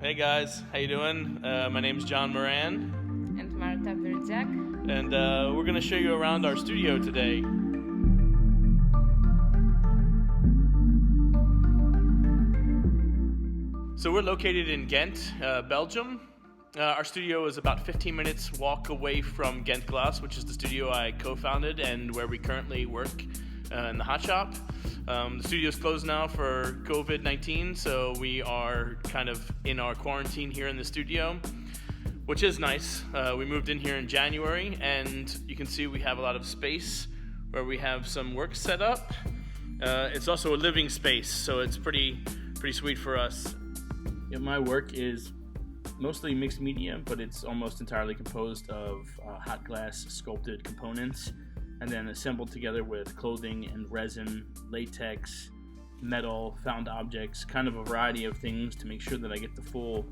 Hey guys, how you doing? My name's John Moran, and Marta, Byrdziak. and we're going to show you around our studio today. So we're located in Ghent, Belgium. Our studio is about 15 minutes walk away from Ghent Glass, which is the studio I co-founded and where we currently work in the hot shop. The studio's closed now for COVID-19, so we are kind of in our quarantine here in the studio, which is nice. We moved in here in January, and you can see we have a lot of space where we have some work set up. It's also a living space, so it's pretty sweet for us. My work is mostly mixed media, but it's almost entirely composed of hot glass sculpted components and then assembled together with clothing and resin, latex, metal, found objects, kind of a variety of things to make sure that I get the full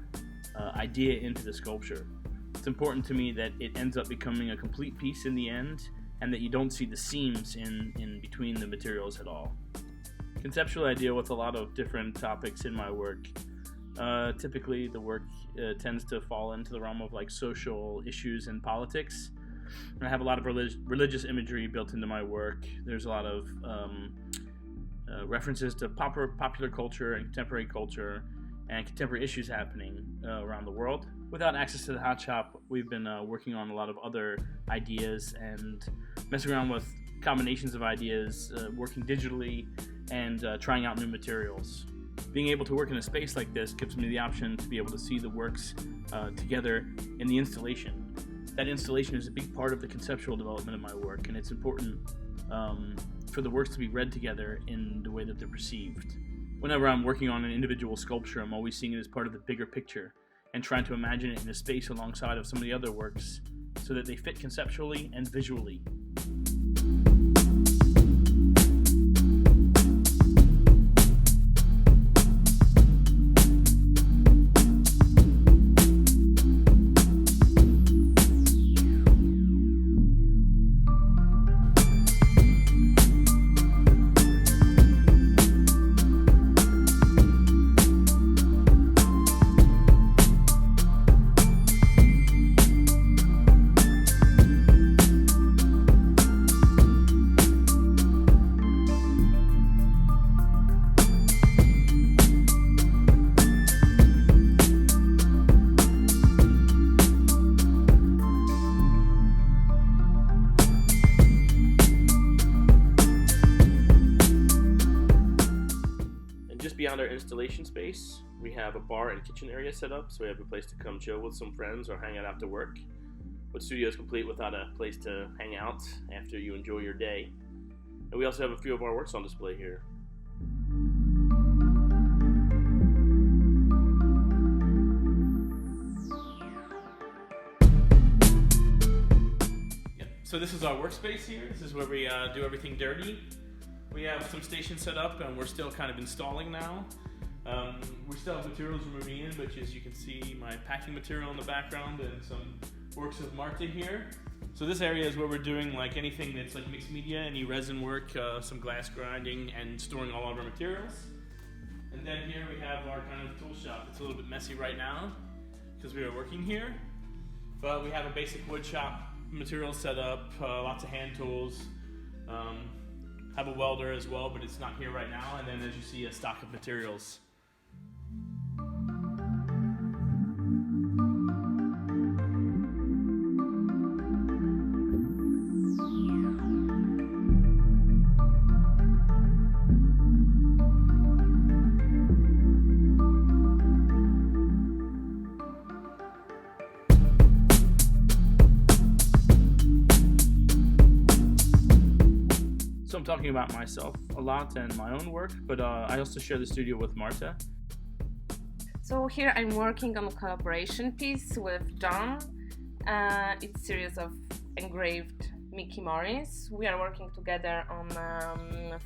idea into the sculpture. It's important to me that it ends up becoming a complete piece in the end and that you don't see the seams in between the materials at all. Conceptually, I deal with a lot of different topics in my work. Typically, the work tends to fall into the realm of like social issues and politics. I have a lot of religious imagery built into my work. There's a lot of references to popular culture and contemporary culture and contemporary issues happening around the world. Without access to the hot shop, we've been working on a lot of other ideas and messing around with combinations of ideas, working digitally, and trying out new materials. Being able to work in a space like this gives me the option to be able to see the works together in the installation. That installation is a big part of the conceptual development of my work, and it's important for the works to be read together in the way that they're perceived. Whenever I'm working on an individual sculpture, I'm always seeing it as part of the bigger picture and trying to imagine it in a space alongside of some of the other works so that they fit conceptually and visually. Just beyond our installation space, we have a bar and kitchen area set up, so we have a place to come chill with some friends or hang out after work. What studio is complete without a place to hang out after you enjoy your day? And we also have a few of our works on display here. So this is our workspace here. This is where we do everything dirty. We have some stations set up and we're still kind of installing now. We still have materials we're moving in, which is, you can see my packing material in the background and some works of Marta here. So this area is where we're doing like anything that's like mixed media, any resin work, some glass grinding, and storing all of our materials. And then here we have our kind of tool shop. It's a little bit messy right now because we are working here, but we have a basic wood shop material set up, lots of hand tools. Have a welder as well, but it's not here right now. And then, as you see, a stock of materials. So I'm talking about myself a lot and my own work, but I also share the studio with Marta. So here I'm working on a collaboration piece with John. It's a series of engraved Mickey Morris. We are working together on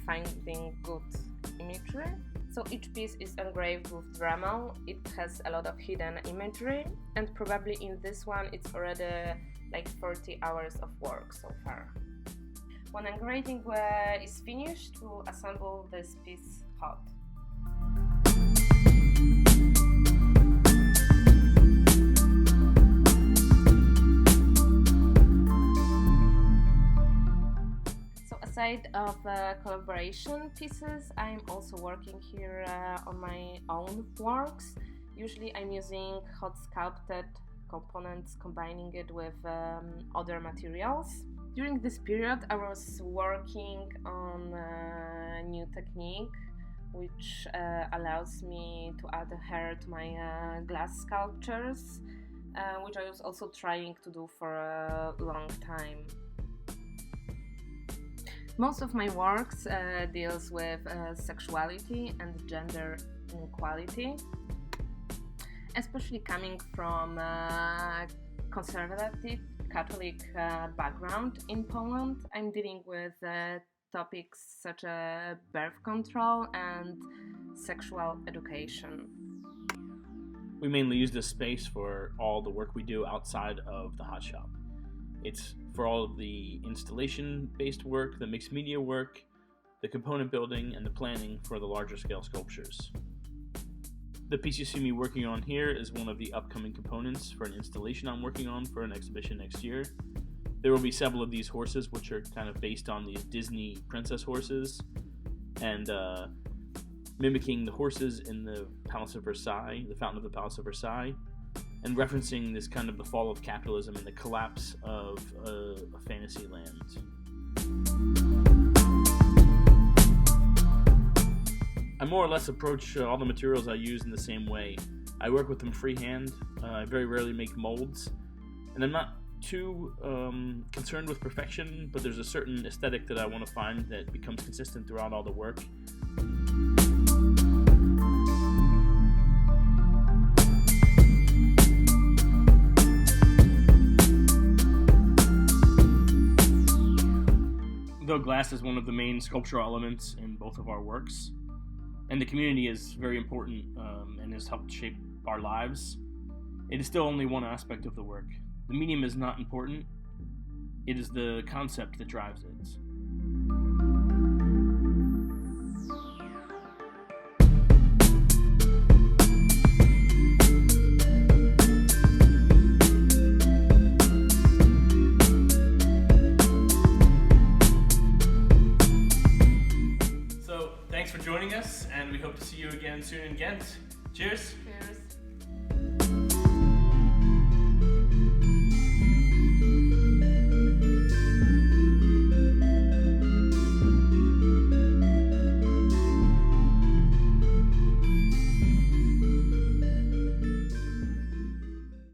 finding good imagery. So each piece is engraved with Dremel. It has a lot of hidden imagery, and probably in this one it's already like 40 hours of work so far. When engraving is finished, we'll assemble this piece hot. Aside of collaboration pieces, I'm also working here on my own works. Usually I'm using hot sculpted components, combining it with other materials. During this period I was working on a new technique which allows me to add hair to my glass sculptures, which I was also trying to do for a long time. Most of my works deals with sexuality and gender inequality, especially coming from a conservative Catholic background in Poland. I'm dealing with topics such as birth control and sexual education. We mainly use this space for all the work we do outside of the hot shop. It's for all of the installation-based work, the mixed media work, the component building, and the planning for the larger scale sculptures. The piece you see me working on here is one of the upcoming components for an installation I'm working on for an exhibition next year. There will be several of these horses which are kind of based on these Disney princess horses and mimicking the horses in the Palace of Versailles, the Fountain of the Palace of Versailles, and referencing this kind of the fall of capitalism and the collapse of a fantasy land. I more or less approach all the materials I use in the same way. I work with them freehand. I very rarely make molds, and I'm not too concerned with perfection, but there's a certain aesthetic that I want to find that becomes consistent throughout all the work. Though glass is one of the main sculptural elements in both of our works, and the community is very important and has helped shape our lives, it is still only one aspect of the work. The medium is not important, it is the concept that drives it. Thanks for joining us, and we hope to see you again soon in Ghent. Cheers! Cheers!